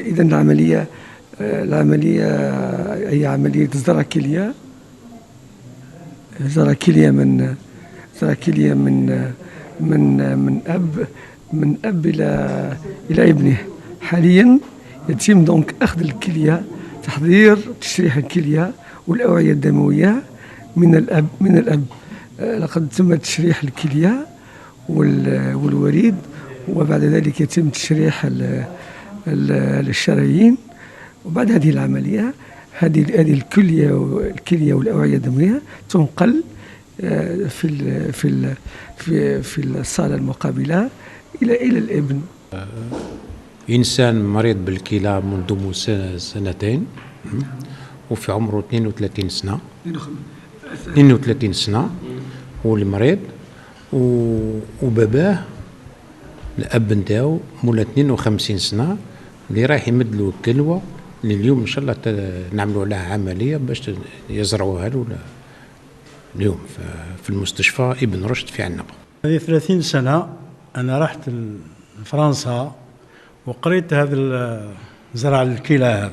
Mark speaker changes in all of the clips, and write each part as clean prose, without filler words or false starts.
Speaker 1: إذا العملية هي عملية زرع كلية. زرع كلية من أب إلى ابنه. حاليا يتم دونك أخذ الكلية، تحضير تشريح الكلية والأوعية الدموية من الأب. لقد تم تشريح الكلية والوريد، وبعد ذلك يتم تشريح الشرايين. وبعد هذه العملية هذه الكلية والأوعية الدموية تنقل في الصالة المقابلة إلى الابن.
Speaker 2: إنسان مريض بالكلى منذ سنتين، وفي عمره 32 سنة. 32 سنة هو اللي مريض، وباباه الأب نتاعو مولا 52 سنة اللي رايح يمد له الكلوة اللي اليوم إن شاء الله نعملوا لها عملية باش يزرعوها له اليوم في المستشفى ابن رشد في عنبة.
Speaker 3: هذه 30 سنة أنا رحت لفرنسا وقريت هذا زرع الكلى هذا،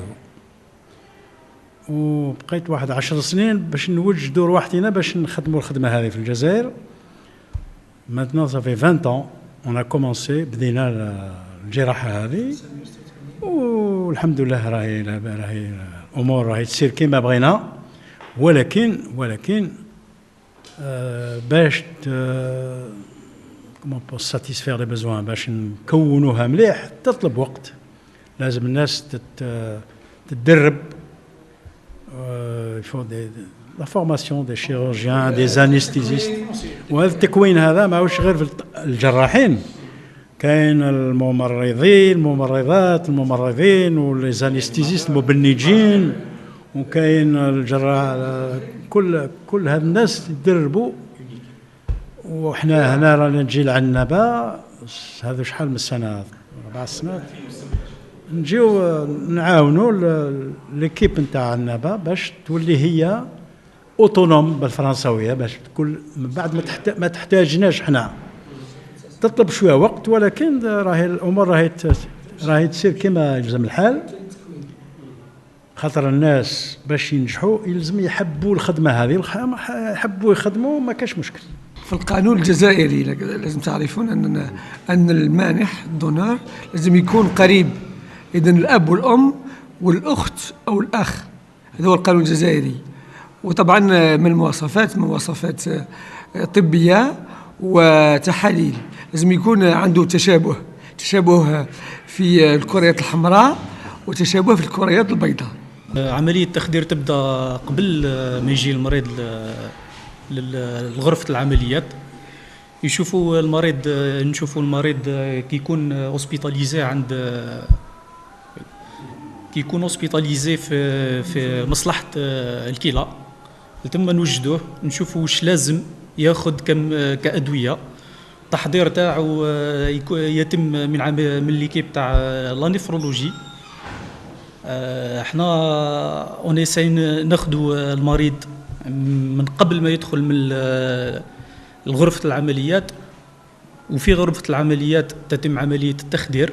Speaker 3: وبقيت واحد 10 سنين باش نوجدوا روحتنا باش نخدموا الخدمة هذه في الجزائر. Maintenant ça fait 20 ans on a commencé بدينا الجراحة هذه، والحمد لله راهي الأمور راهي تسير كما بغينا. ولكن باش كومون بو ساتيسفير لي بيزوان، باش نكونوها مليح تطلب وقت. لازم الناس تتدرب. يفو لا فورماسيون دي شيروجيان دي زانستيزيست. وهذا التكوين هذا ماهوش غير في الجراحين، كاين الممرضين والزانستيزيست المبنجين، وكاين الجراح. كل هاد الناس يتدربوا. وحنا هنا رانا نجي لعنبة هذا شحال من سنة، 4 سنوات، نجيو نعاونوا ليكيب نتاع عنبة باش تولي هي اوتونوم بالفرنساوية، باش تكون من بعد ما تحتاجناش حنا. تطلب شوية وقت، ولكن راهي الأمور راهي تسير كما يلزم الحال. خاطر الناس باش ينجحوا يلزم يحبوا الخدمة هذه، يحبوا يخدموا، ما كاش مشكل.
Speaker 1: في القانون الجزائري لازم تعرفون أن المانح الدونور لازم يكون قريب. إذن الأب والأم والأخت أو الأخ، هذا هو القانون الجزائري. وطبعا من مواصفات طبية وتحاليل لازم يكون عنده تشابه في الكريات الحمراء وتشابه في الكريات البيضاء.
Speaker 4: عملية التخدير تبدأ قبل ما يجي المريض لغرفة العمليات. نشوفوا المريض كي يكون اوسبيتاليزي في مصلحة الكلى، ثم نوجدوه نشوفوا واش لازم ياخذ كأدوية. التحضير تاعو يتم من ليكيب تاع لا نيفرولوجي. احنا اونيساي ناخذوا المريض من قبل ما يدخل من غرفة العمليات، وفي غرفة العمليات تتم عملية التخدير.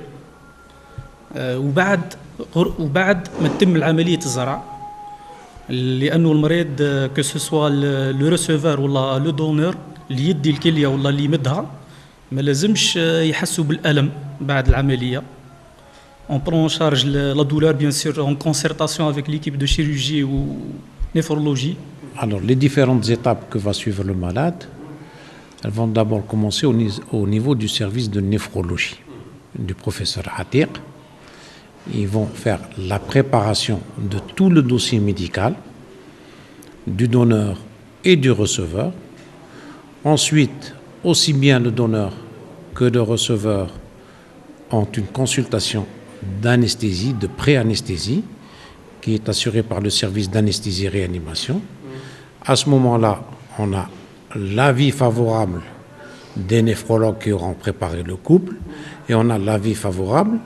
Speaker 4: وبعد ما تتم العملية الزرع، لأنه المريض كو سوسوا لو ريسيفور ولا لو دونور اللي يدي الكلية ولا اللي يمدها، ما لازمش يحسوا بالألم بعد العملية. On prend en charge la douleur, bien sûr, en concertation avec l'équipe de chirurgie ou néphrologie.
Speaker 2: Alors, les différentes étapes que va suivre le malade, Elles vont d'abord commencer au niveau du service de néphrologie du professeur Atiq. Ils vont faire la préparation de tout le dossier médical du donneur et du receveur. Ensuite, aussi bien le donneur que le receveur ont une consultation d'anesthésie, de pré-anesthésie, qui est assurée par le service d'anesthésie-réanimation. À ce moment-là, on a l'avis favorable des néphrologues qui auront préparé le couple et on a l'avis favorable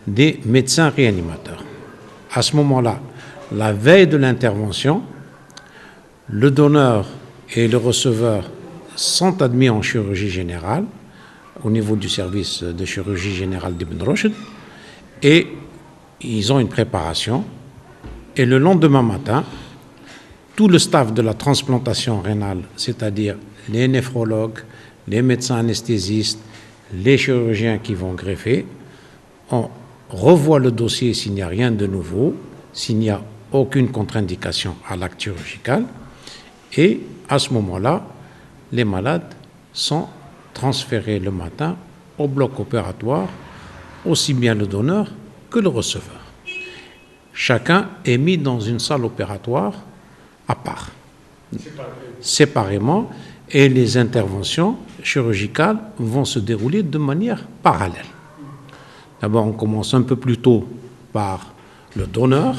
Speaker 2: des médecins réanimateurs. À ce moment-là, la veille de l'intervention, le donneur et le receveur sont admis en chirurgie générale au niveau du service de chirurgie générale d'Ibn Rushd et ils ont une préparation. Et le lendemain matin, tout le staff de la transplantation rénale, c'est-à-dire les néphrologues, les médecins anesthésistes, les chirurgiens qui vont greffer, on revoit le dossier s'il n'y a rien de nouveau, s'il n'y a aucune contre-indication à l'acte chirurgical. Et à ce moment-là, les malades sont transférés le matin au bloc opératoire, aussi bien le donneur que le receveur. Chacun est mis dans une salle opératoire à part, séparément, et les interventions chirurgicales vont se dérouler de manière parallèle. D'abord, on commence un peu plus tôt par le donneur.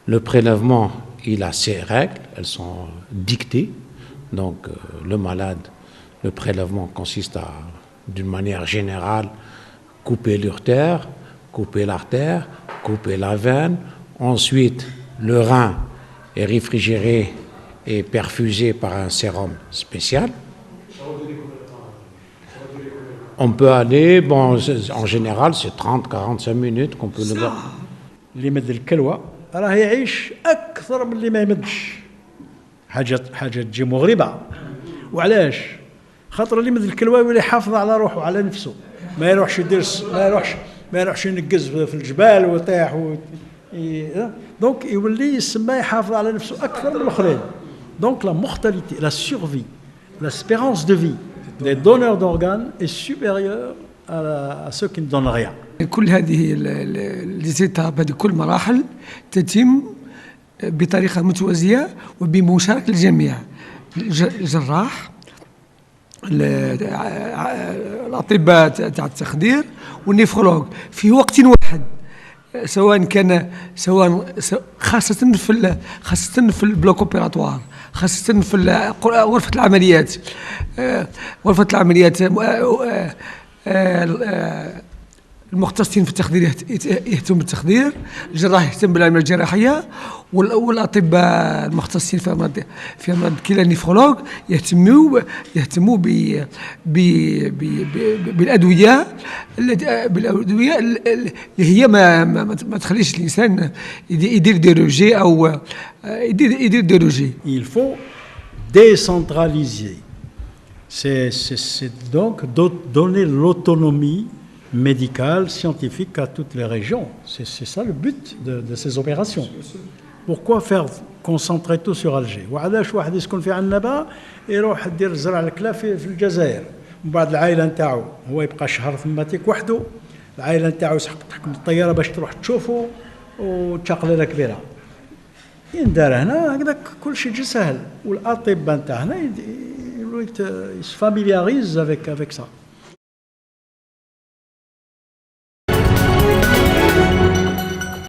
Speaker 2: Le prélèvement, il a ses règles, elles sont dictées. Donc, le malade, le prélèvement consiste à, d'une manière générale, couper l'urtère, couper l'artère, couper la veine. Ensuite, le rein est réfrigéré et perfusé par un sérum spécial. On peut aller, bon, en général, c'est 30-45 minutes qu'on peut le voir.
Speaker 3: اللي يمد الكلوة راه يعيش أكثر من اللي ما يمدش. حاجة تجي مغربة. وعلاش؟ خاطر اللي يمد الكلوة يولي يحافظ على روحه وعلى نفسه. ما يروحش يدير ما يروحش ينقز في الجبال ويطيح دونك يولي يسمى يحافظ على نفسه أكثر من الآخرين. Donc la mortalité, la survie, l'espérance de vie des donneurs d'organes est supérieure à ceux qui ne donnent rien.
Speaker 1: كل هذه الإتاب، هذه كل مراحل تتم بطريقة متوازية وبمشاركة الجميع، الجراح، الأطباء تاع التخدير والنيفرولوج في وقت واحد، خاصة في البلوك اوبيراتوار، خاصة في غرفة العمليات. غرفة العمليات المختصين في التخدير يهتم بالتخدير، الجراح يهتم بالعملية الجراحية، والأطباء المختصين في أمراض الكلى النيفرولوج يهتموا بالأدوية اللي هي ما تخليش الإنسان يدير ديروجي أو يدير ديروجي.
Speaker 3: Il faut décentraliser. C'est donc donner l'autonomie médicale, scientifique à toutes les régions. C'est ça le but de ces opérations. Pourquoi faire concentrer tout sur Alger؟ وعلاش واحد يسكن في عنابة يروح يدير زرع الكلى في الجزائر، ومن بعد العائلة نتاعو هو يبقى شهر ثماتيك وحده، العائلة نتاعو تحكم الطيارة باش تروح تشوفه وتشقلة كبيرة. يندار هنا هكذا كل شيء يجي سهل، والأطباء نتاع هنا يفاميلياريز avec ça.